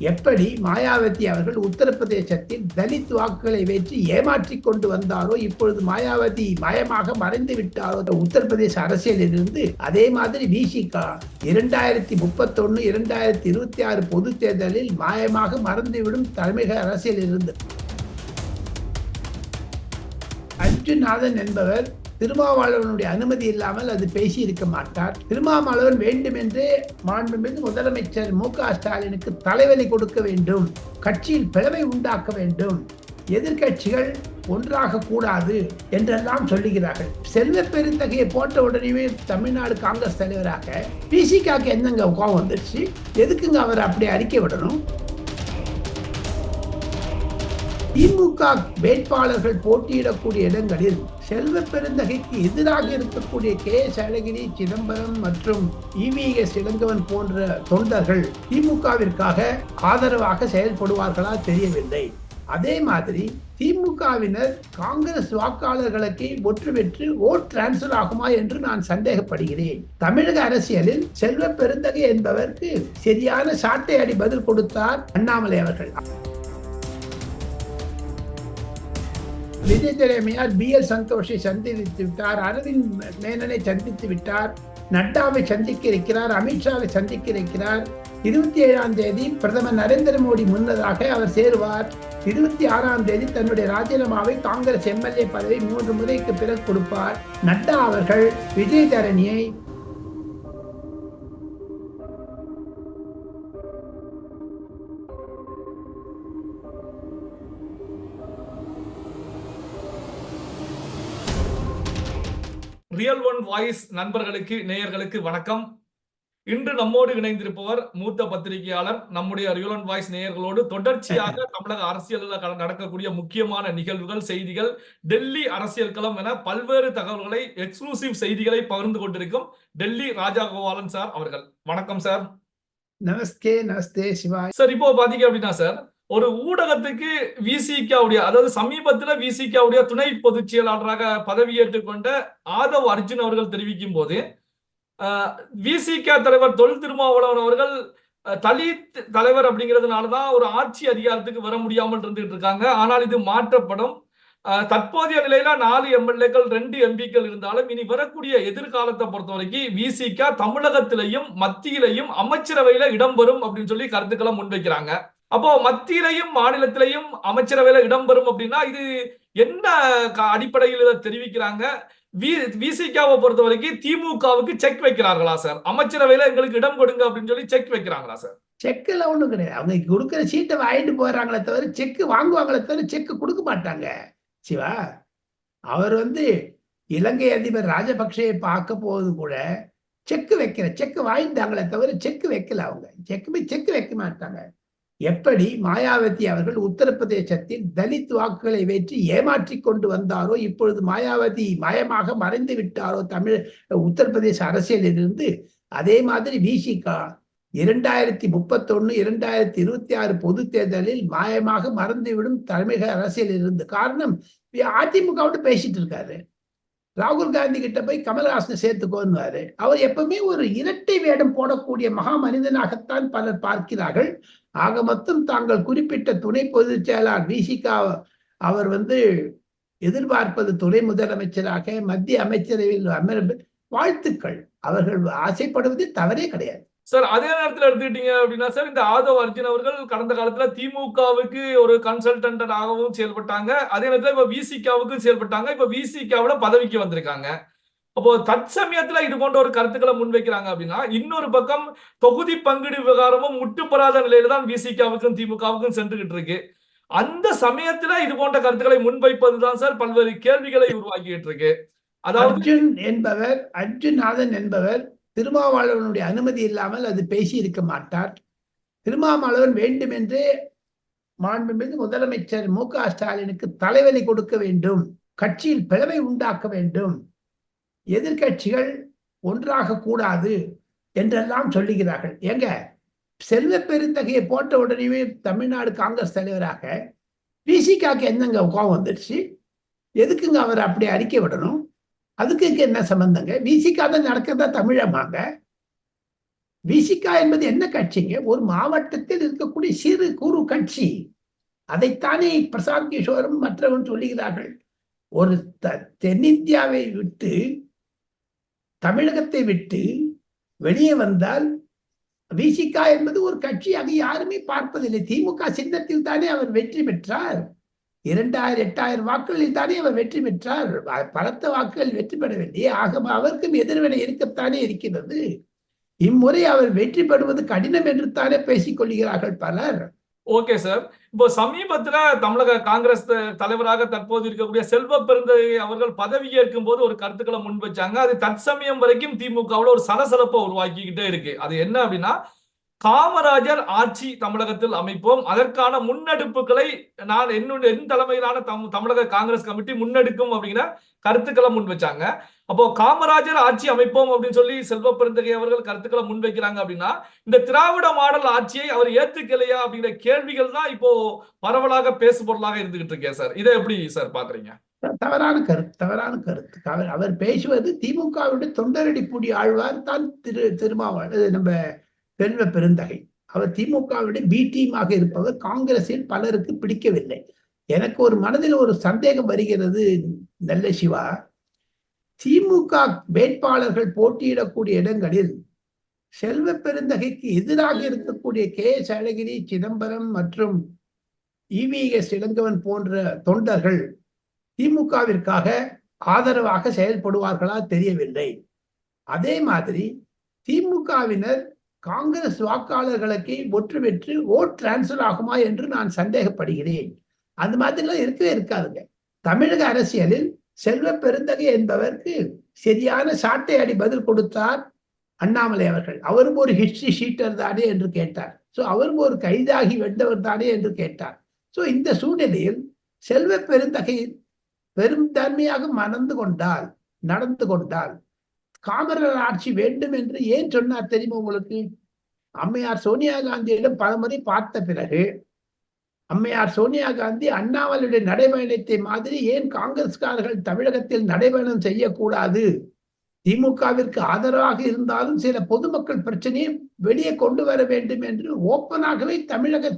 எப்படி மாயாவதி அவர்கள் உத்தரப்பிரதேசத்தில் தலித் வாக்குகளை வைத்து ஏமாற்றி கொண்டு வந்தாரோ, இப்பொழுது மாயாவதி மாயமாக மறைந்து விட்டாரோ உத்தரப்பிரதேச அரசியலில் இருந்து, அதே மாதிரி விசிக 2031 2026 பொது தேர்தலில் மாயமாக மறந்துவிடும் தமிழக அரசியலில் இருந்து. அர்ஜுநாதன் என்பவர் திருமாவளவனுடைய அனுமதி இல்லாமல் அது பேசி இருக்க மாட்டார். திருமாவளவன் வேண்டுமென்றே மாண்புமிகு முதலமைச்சர் மு.க.ஸ்டாலினுக்கு தலைவலி கொடுக்க வேண்டும், கட்சியில் பிளவை உண்டாக்க வேண்டும், எதிர்கட்சிகள் ஒன்றாக கூடாது என்றெல்லாம் சொல்லுகிறார்கள். செல்வ பெருந்தகையை போட்ட உடனே தமிழ்நாடு காங்கிரஸ் தலைவராக பிசிகாக்கு என்னங்க கோபம் வந்துருச்சு? எதுக்குங்க அவர் அப்படி அறிக்கை விடணும்? திமுக வேட்பாளர்கள் போட்டியிடக்கூடிய இடங்களில் செல்வ பெருந்தகைக்கு எதிராக இருக்கக்கூடிய கே.எஸ். அழகிரி, சிதம்பரம் மற்றும் இ.வி.எஸ். இளங்கவன் போன்ற தொண்டர்கள் திமுகவிற்காக ஆதரவாக செயல்படுவார்களா தெரியவில்லை. அதே மாதிரி திமுகவினர் காங்கிரஸ் வாக்காளர்களுக்கு ஒற்று பெற்று ஓட் டிரான்ஸ்பர் ஆகுமா என்று நான் சந்தேகப்படுகிறேன். தமிழக அரசியலில் செல்வ பெருந்தகை என்பதற்கு சரியான சாட்டை அடி பதில் கொடுத்தார் அண்ணாமலை அவர்கள். விஜய் தலைமையார் பி.எல். சந்தோஷை சந்தித்து விட்டார், அரவிந்த் மேனனை சந்தித்து விட்டார், நட்டாவை சந்திக்க இருக்கிறார், அமித்ஷாவை சந்திக்க இருக்கிறார். 27ஆம் தேதி பிரதமர் நரேந்திர மோடி முன்னதாக அவர் சேருவார். 26ஆம் தேதி தன்னுடைய ராஜினாமாவை காங்கிரஸ் எம்எல்ஏ பதவி 3 முறைக்கு பிறகு கொடுப்பார். நட்டா அவர்கள் விஜய் தரணியை ரியல் ஒன் வாய்ஸ் நண்பர்களுக்கு, நேயர்களுக்கு வணக்கம். இன்று நம்மோடு இணைந்திருப்பவர் மூத்த பத்திரிகையாளர். நம்முடைய ரியல் ஒன் வாய்ஸ் நேயர்களோடு தொடர்ச்சியாக தமிழக அரசியலில் நடக்கக்கூடிய முக்கியமான நிகழ்வுகள், செய்திகள், டெல்லி அரசியல் களம் என பல்வேறு தகவல்களை, எக்ஸ்க்ளூசிவ் செய்திகளை பகிர்ந்து கொண்டிருக்கும் டெல்லி ராஜகோபாலன் சார் அவர்கள். வணக்கம் சார். நமஸ்தே. நமஸ்தே சிவா சார். இப்போ பாத்தீங்க அப்படின்னா சார், ஒரு ஊடகத்துக்கு விசிகாவுடைய, அதாவது சமீபத்தில் விசிகாவுடைய துணை பொதுச் செயலாளராக பதவியேற்றுக் கொண்ட ஆதவ் அர்ஜுன் அவர்கள் தெரிவிக்கும் போது, விசிக தலைவர் தொல் திருமாவளவன் அவர்கள் தலித் தலைவர் அப்படிங்கிறதுனாலதான் ஒரு ஆட்சி அதிகாரத்துக்கு வர முடியாமல் இருந்துட்டு இருக்காங்க, ஆனால் இது மாற்றப்படும், தற்போதைய நிலையில 4 எம்எல்ஏக்கள் 2 எம்பிக்கள் இருந்தாலும் இனி வரக்கூடிய எதிர்காலத்தை பொறுத்த வரைக்கும் விசிக தமிழகத்திலையும் மத்தியிலையும் அமைச்சரவையில இடம்பெறும் அப்படின்னு சொல்லி கருத்துக்களை முன்வைக்கிறாங்க. அப்போ மத்தியிலையும் மாநிலத்திலையும் அமைச்சரவையில இடம்பெறும் அப்படின்னா இது என்ன அடிப்படையில் இதை தெரிவிக்கிறாங்க? விசிகாவை பொறுத்த வரைக்கும் திமுகவுக்கு செக் வைக்கிறார்களா சார்? அமைச்சரவையில எங்களுக்கு இடம் கொடுங்க அப்படின்னு சொல்லி செக் வைக்கிறாங்களா சார்? செக்ல ஒண்ணும் கிடையாது. அவங்க கொடுக்கிற சீட்டை வாங்கிட்டு போறாங்களே தவிர செக் வாங்குவாங்களே தவிர செக் கொடுக்க மாட்டாங்க சிவா. அவர் இலங்கை அதிபர் ராஜபக்சேயை பார்க்க போது கூட செக் வாங்கிட்டாங்களே தவிர செக் வைக்கல. அவங்க செக் வைக்க மாட்டாங்க. எப்படி மாயாவதி அவர்கள் உத்தரப்பிரதேசத்தில் தலித் வாக்குகளை வைத்து ஏமாற்றி கொண்டு வந்தாரோ, இப்பொழுது மாயாவதி மாயமாக மறைந்து விட்டாரோ உத்தரப்பிரதேச அரசியலில் இருந்து, அதே மாதிரி விசிக 2031 2026 பொது தேர்தலில் மாயமாக மறந்துவிடும் தமிழக அரசியலில் இருந்து. காரணம், அதிமுகவோட பேசிட்டு இருக்காரு. ராகுல் காந்தி கிட்ட போய் கமல்ஹாசனை சேர்த்துக்கோன்னுவாரு. அவர் எப்பவுமே ஒரு இரட்டை வேடம் போடக்கூடிய மகா மனிதனாகத்தான் பலர் பார்க்கிறார்கள். ஆக மொத்தம் தாங்கள் குறிப்பிட்ட துணை பொதுச் செயலாளர் விசிக அவர் எதிர்பார்ப்பது துணை முதலமைச்சராக மத்திய அமைச்சரவையில் அமர வாழ்த்துக்கள். அவர்கள் ஆசைப்படுவது தவறே கிடையாது சார். அதே நேரத்தில் எடுத்துக்கிட்டீங்க அப்படின்னா சார், இந்த ஆதவ் அர்ஜுன் அவர்கள் கடந்த காலத்துல திமுகவுக்கு ஒரு கன்சல்டன்டாகவும் செயல்பட்டாங்க, அதே நேரத்தில் இப்ப விசிகாவுக்கும் செயல்பட்டாங்க, இப்ப விசிகாவுல பதவிக்கு வந்திருக்காங்க. அப்போ தற்சமயத்துல இது போன்ற ஒரு கருத்துக்களை முன்வைக்கிறாங்க அப்படின்னா, இன்னொரு பக்கம் தொகுதி பங்கீடு விவகாரமும் முட்டுப்படாத நிலையில தான் விசிகாவுக்கும் திமுகவுக்கும் சென்றுகிட்டு இருக்கு. அந்த சமயத்துல இது போன்ற கருத்துக்களை முன்வைப்பதுதான் சார் பல்வேறு கேள்விகளை உருவாக்கிட்டு இருக்கு. அதாவது அர்ஜுநாதன் என்பவர் திருமாவளவனுடைய அனுமதி இல்லாமல் அது பேசி இருக்க மாட்டார். திருமாவளவன் வேண்டுமென்றே மாண்புமிகு முதலமைச்சர் மு.க.ஸ்டாலினுக்கு தலைவலி கொடுக்க வேண்டும், கட்சியில் பிளவை உண்டாக்க வேண்டும், எதிர்கட்சிகள் ஒன்றாக கூடாது என்றெல்லாம் சொல்லுகிறார்கள். எங்க செல்வ பெருந்தகையை போட்ட உடனே தமிழ்நாடு காங்கிரஸ் தலைவராக பிசிகாக்கு என்னங்க கோபம் வந்துருச்சு? எதுக்குங்க அவர் அப்படி அறிக்கை விடணும்? அதுக்கு என்ன சம்பந்தங்க? விசிக தான் நடக்கிறதா தமிழமாங்க. விசிகா என்பது என்ன கட்சிங்க? ஒரு மாவட்டத்தில் இருக்கக்கூடிய சிறு குறு கட்சி. அதைத்தானே பிரசாந்த் கிஷோரும் மற்றவர்கள் சொல்லுகிறார்கள். ஒரு தென்னிந்தியாவை விட்டு, தமிழகத்தை விட்டு வெளியே வந்தால் விசிகா என்பது ஒரு கட்சியாக யாருமே பார்ப்பதில்லை. திமுக சின்னத்தில் தானே அவர் வெற்றி பெற்றார். 2000-8000 வாக்குகளில் தானே அவர் வெற்றி பெற்றார். பலத்த வாக்குகள் வெற்றி பெறவில்லை. ஆக அவருக்கும் எதிர்வினை இருக்கத்தானே இருக்கிறது. இம்முறை அவர் வெற்றி பெறுவது கடினம் என்று தானே பேசிக் கொள்கிறார்கள் பலர். Okay sir. இப்போ சமீபத்துல தமிழக காங்கிரஸ் தலைவராக தற்போது இருக்கக்கூடிய செல்வ பெருந்தகை அவர்கள் பதவி ஏற்கும் போது ஒரு கருத்துக்களை முன் வச்சாங்க. அது தற்சமயம் வரைக்கும் திமுகவுல ஒரு சலசலப்பை உருவாக்கிக்கிட்டே இருக்கு. அது என்ன அப்படின்னா, காமராஜர் ஆட்சி தமிழகத்தில் அமைப்போம், அதற்கான முன்னெடுப்புகளை நான் என் தலைமையிலான தமிழக காங்கிரஸ் கமிட்டி முன்னெடுக்கும் அப்படிங்கிற கருத்துக்களை முன் வச்சாங்க. அப்போ காமராஜர் ஆட்சி அமைப்போம் அப்படின்னு சொல்லி செல்வ பெருந்தகை அவர்கள் கருத்துக்களை முன்வைக்கிறாங்க அப்படின்னா, இந்த திராவிட மாடல் ஆட்சியை அவர் ஏத்துக்கலையா அப்படிங்கிற கேள்விகள் தான் இப்போ பரவலாக பேசு பொருளாக இருந்துகிட்டு இருக்கேன் சார். இதை எப்படி சார் பாக்குறீங்க? தவறான கருத்து. அவர் பேசுவது திமுகவுடைய தொண்டரடிப்பூடி ஆழ்வார் தான் திருமாவளவன் நம்ம செல்வ பெருந்தகை. அவர் திமுகவுடைய பி டீமாக இருப்பவர். காங்கிரஸில் பலருக்கு பிடிக்கவில்லை. எனக்கு ஒரு மனதில் ஒரு சந்தேகம் வருகிறது நல்ல சிவா. திமுக வேட்பாளர்கள் போட்டியிடக்கூடிய இடங்களில் செல்வ பெருந்தகைக்கு எதிராக இருக்கக்கூடிய எஸ் அழகிரி, சிதம்பரம் மற்றும் இவிஎஸ் இளங்கவன் போன்ற தொண்டர்கள் திமுகவிற்காக ஆதரவாக செயல்படுவார்களா தெரியவில்லை. அதே மாதிரி திமுகவினர் காங்கிரஸ் வாக்காளர்களுக்கு ஒற்று பெற்று ஓட் டிரான்ஸ்பர் ஆகுமா என்று நான் சந்தேகப்படுகிறேன். அந்த மாதிரிலாம் இருக்கவே இருக்காதுங்க. தமிழக அரசியலில் செல்வ பெருந்தகை என்பவருக்கு சரியான சாட்டை அடி பதில் கொடுத்தார் அண்ணாமலை அவர்கள். அவரும் ஒரு ஹிஸ்டரி ஷீட்டர் தானே என்று கேட்டார். சோ அவரும் ஒரு கைதாகி வென்றவர் தானே என்று கேட்டார். சோ இந்த சூழ்நிலையில் செல்வ பெருந்தகை பெருந்தன்மையாக நடந்து கொண்டால் காமராஜர் ஆட்சி வேண்டும் என்று ஏன் சொன்னார் தெரியுமா உங்களுக்கு? அம்மையார் சோனியா காந்தியிடம் பலமுறை பார்த்த பிறகு அம்மையார் சோனியா காந்தி அண்ணாமலையுடைய நடைபயணத்தை மாதிரி ஏன் காங்கிரஸ்காரர்கள் தமிழகத்தில் நடைபயணம் செய்யக்கூடாது, திமுகவிற்கு ஆதரவாக இருந்தாலும் சில பொதுமக்கள் பிரச்சனையை வெளியே கொண்டு வர வேண்டும் என்று ஓப்பனாகவே தமிழக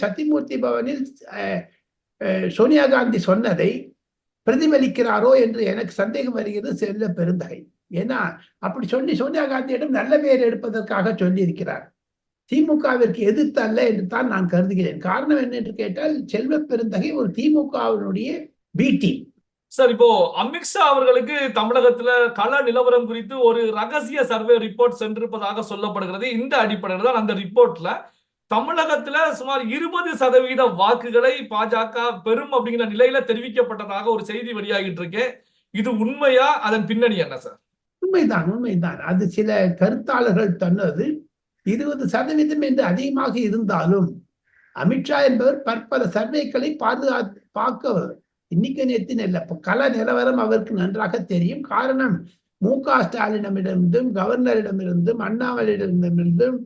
சத்தியமூர்த்தி பவனில் சோனியா காந்தி சொன்னதை பிரதிபலிக்கிறாரோ என்று எனக்கு சந்தேகம் வருகிறது செல்வ பெருந்தகை. ஏன்னா அப்படி சொல்லி சோனியா காந்தியிடம் நல்ல பெயர் எடுப்பதற்காக சொல்லி இருக்கிறார். திமுகவிற்கு எதிர்த்து அல்ல என்று தான் நான் கருதுகிறேன். காரணம் என்ன என்று கேட்டால் செல்வ பெருந்தகை ஒரு திமுகவினுடைய பி டீம். சார், இப்போ அமித்ஷா அவர்களுக்கு தமிழகத்துல கள நிலவரம் குறித்து ஒரு ரகசிய சர்வே ரிப்போர்ட் சென்றிருப்பதாக சொல்லப்படுகிறது. இந்த அடிப்படையில் தான் அந்த ரிப்போர்ட்ல தமிழகத்துல சுமார் 20% வாக்குகளை பாஜக பெறும் அப்படிங்கிற நிலையில தெரிவிக்கப்பட்டதாக ஒரு செய்தி வெளியாகிட்டு இருக்கு. இது உண்மையா? அதன் பின்னணி என்ன சார்? உண்மைதான். அது சில கருத்தாளர்கள் சொன்னது 20% என்று அதிகமாக இருந்தாலும் அமித்ஷா என்பவர் பற்பல சர்வேக்களை பார்க்க இன்னைக்கு நேத்தின் இல்லை, கள நிலவரம் அவருக்கு நன்றாக தெரியும். காரணம் மு.க. ஸ்டாலினிடமிருந்தும் கவர்னரிடமிருந்தும் அண்ணாமலையிடமிருந்தும்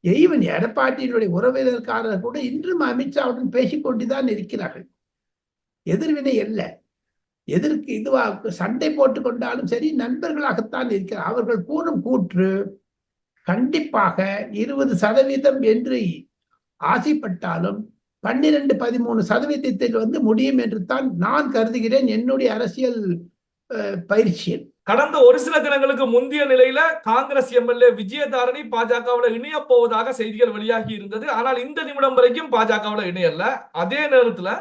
ஈவன் எடப்பாடியினுடைய உறவினர்காரர் கூட இன்றும் அமித்ஷாவுடன் பேசிக்கொண்டுதான் இருக்கிறார்கள். எதிர்வினை அல்ல, எதற்கு இதுவாக சண்டை போட்டுக் கொண்டாலும் சரி நண்பர்களாகத்தான் இருக்கிறார். அவர்கள் கூறும் கூற்று கண்டிப்பாக 20% என்று ஆசைப்பட்டாலும் 12-13% முடியும் என்று தான் நான் கருதுகிறேன் என்னுடைய அரசியல் பயிற்சியில். கடந்த ஒரு சில தினங்களுக்கு முந்தைய நிலையில காங்கிரஸ் எம்எல்ஏ விஜயதாரணி பாஜகவில் இணைய போவதாக செய்திகள் வெளியாகி இருந்தது. ஆனால் இந்த நிமிடம் வரைக்கும் பாஜகவில் இணையல்ல. அதே நேரத்துல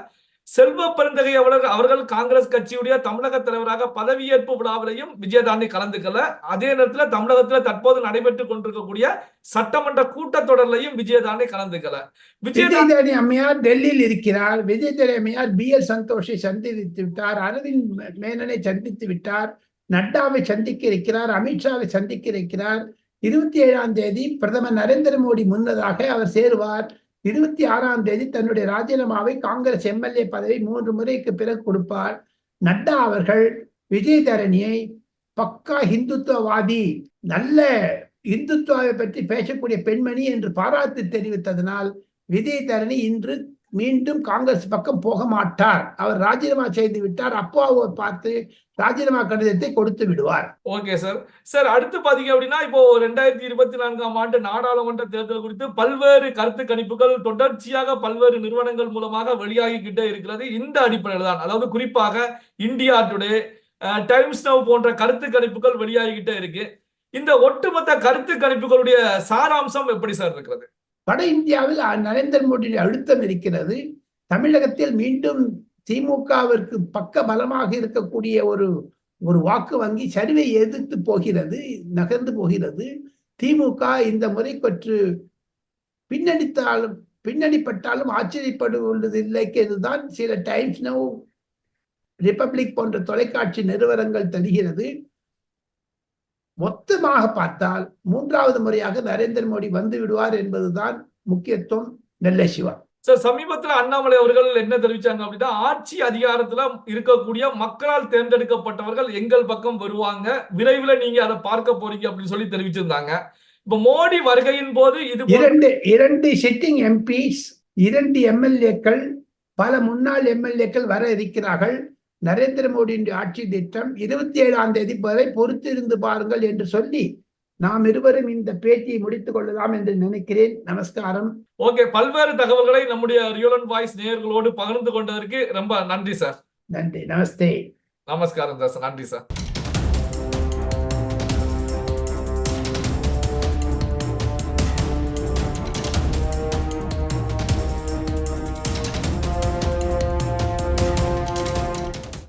செல்வ பெருந்தகை அவர்கள் காங்கிரஸ் கட்சியுடைய தமிழக தலைவராக பதவியேற்பு விழாவிலையும் விஜயதாரணி கலந்துக்கல. அதே நேரத்துல தமிழகத்துல தற்போது நடைபெற்றுக் கொண்டிருக்கக்கூடிய சட்டமன்ற கூட்டத்தொடர்லையும் விஜயதாரணி கலந்துக்கல. விஜயதாரணி அம்மையார் டெல்லியில் இருக்கிறார். விஜயதாரணி அம்மையார் BL சந்தோஷை சந்தித்து விட்டார், அரவிந்த் மேனனை சந்தித்து விட்டார், நட்டாவை சந்திக்க இருக்கிறார், அமித்ஷாவை சந்திக்க இருக்கிறார். 27ஆம் தேதி பிரதமர் நரேந்திர மோடி முன்னதாக அவர் சேருவார். 26ஆம் தேதி தன்னுடைய ராஜினாமாவை காங்கிரஸ் எம்எல்ஏ பதவி 3 முறைக்கு பிறகு கொடுப்பார். நட்டா அவர்கள் விஜயதாரணியை பக்கா இந்துத்துவவாதி, நல்ல இந்துத்துவாவை பற்றி பேசக்கூடிய பெண்மணி என்று பாராட்டு தெரிவித்ததனால் விஜயதாரணி இன்று மீண்டும் காங்கிரஸ் பக்கம் போக மாட்டார். அவர் ராஜினாமா செய்து விட்டார். அப்போ அவர் பார்த்து ராஜினாமா கடிதத்தை கொடுத்து விடுவார். Okay sir. சார் அடுத்து பாத்தீங்க அப்படின்னா இப்போ 2024ஆம் ஆண்டு நாடாளுமன்ற தேர்தல் குறித்து பல்வேறு கருத்து கணிப்புகள் தொடர்ச்சியாக பல்வேறு நிறுவனங்கள் மூலமாக வெளியாகிக்கிட்டே இருக்கிறது. இந்த அடிப்படையில் தான், அதாவது குறிப்பாக இந்தியா டுடே, டைம்ஸ் நவ் போன்ற கருத்து கணிப்புகள் வெளியாகிக்கிட்டே இருக்கு. இந்த ஒட்டுமொத்த கருத்து கணிப்புகளுடைய சாராம்சம் எப்படி சார் இருக்கிறது? வட இந்தியாவில் நரேந்திர மோடியுடைய அழுத்தம் இருக்கிறது. தமிழகத்தில் மீண்டும் திமுகவிற்கு பக்க பலமாக இருக்கக்கூடிய ஒரு வாக்கு வங்கி சரிவை எதிர்த்து போகிறது, நகர்ந்து போகிறது. திமுக இந்த முறை பற்று பின்னணிப்பட்டாலும் ஆச்சரியப்படுவதில்லை என்றுதான் சில டைம்ஸ் நவ், ரிபப்ளிக் போன்ற தொலைக்காட்சி நிறுவனங்கள் தருகிறது. மொத்தமாக பார்த்தால் 3வது முறையாக நரேந்திர மோடி வந்து விடுவார் என்பதுதான் முக்கியத்துவம். நெல்லை சிவா சார், சமீபத்துல அண்ணாமலை அவர்கள் என்ன தெரிவிச்சாங்க அப்படின்னா, ஆட்சி அதிகாரத்துல இருக்கக்கூடிய மக்களால் தேர்ந்தெடுக்கப்பட்டவர்கள் எங்கள் பக்கம் வருவாங்க, விரைவில் நீங்க அதை பார்க்க போறீங்க அப்படின்னு சொல்லி தெரிவிச்சிருந்தாங்க. இப்ப மோடி வருகையின் போது இது இரண்டு சிட்டிங் எம்பிஸ், 2 எம்எல்ஏக்கள், பல முன்னாள் எம்எல்ஏக்கள் வர இருக்கிறார்கள். நரேந்திர மோடியின் ஆட்சி திட்டம் 27ஆம் தேதி வரை பொறுத்திருந்து பாருங்கள் என்று சொல்லி நாம் இருவரும் இந்த பேட்டியை முடித்துக் கொள்ளலாம் என்று நினைக்கிறேன். நமஸ்காரம். ஓகே, பல்வேறு தகவல்களை நம்முடைய ரியல் அண்ட் வாய்ஸ் நேயர்களோடு பகிர்ந்து கொண்டதற்கு ரொம்ப நன்றி சார். நன்றி. நமஸ்தே. நமஸ்காரம் சார். நன்றி சார்.